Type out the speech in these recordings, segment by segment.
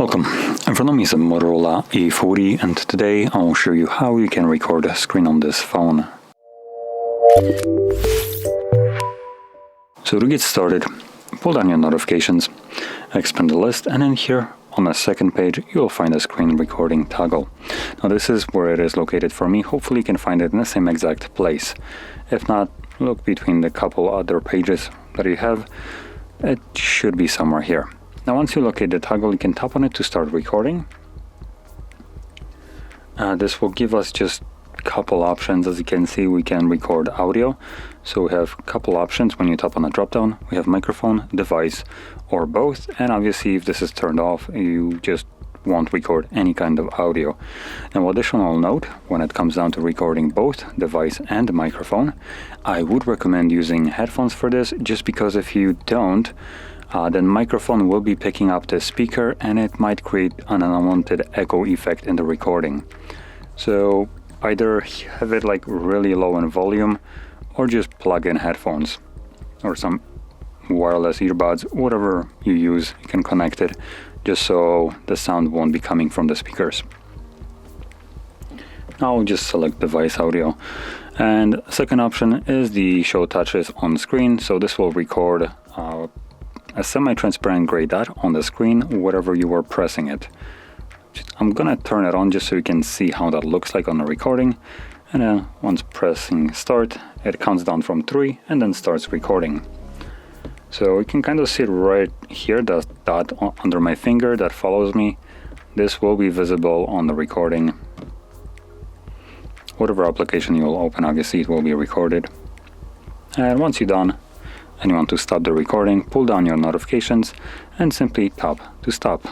Welcome, in front of me is a Motorola E40 and today I will show you how you can record a screen on this phone. So to get started, pull down your notifications, expand the list, and in here on the second page you'll find a screen recording toggle. Now this is where it is located for me. Hopefully you can find it in the same exact place. If not, look between the couple other pages that you have. It should be somewhere here. Now once you locate the toggle, you can tap on it to start recording. This will give us just a couple options. As you can see, we can record audio. So we have a couple options when you tap on the drop down. We have microphone, device, or both. And obviously if this is turned off, you just won't record any kind of audio. Now additional note, when it comes down to recording both device and microphone, I would recommend using headphones for this, just because if you don't, then microphone will be picking up the speaker and it might create an unwanted echo effect in the recording. So either have it like really low in volume or just plug in headphones or some wireless earbuds, whatever you use, you can connect it just so the sound won't be coming from the speakers. Now I'll just select device audio, and second option is the show touches on screen. So this will record a semi-transparent gray dot on the screen wherever you are pressing it. I'm gonna turn it on just so you can see how that looks like on the recording, and then once pressing start, it counts down from 3 and then starts recording. So you can kind of see it right here, that dot under my finger that follows me. This will be visible on the recording. Whatever application you will open, obviously it will be recorded. And once you're done and you want to stop the recording, pull down your notifications and simply tap to stop.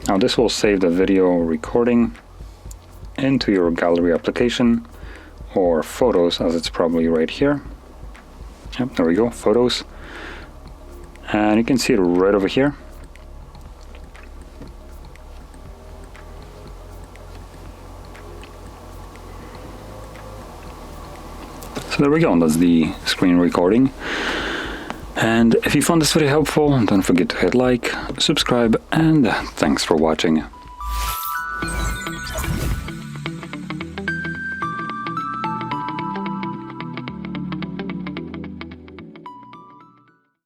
Now this will save the video recording into your gallery application, or photos, as it's probably right here. Yep, there we go, photos. And you can see it right over here. So there we go, that's the screen recording. And if you found this video helpful, don't forget to hit like, subscribe, and thanks for watching.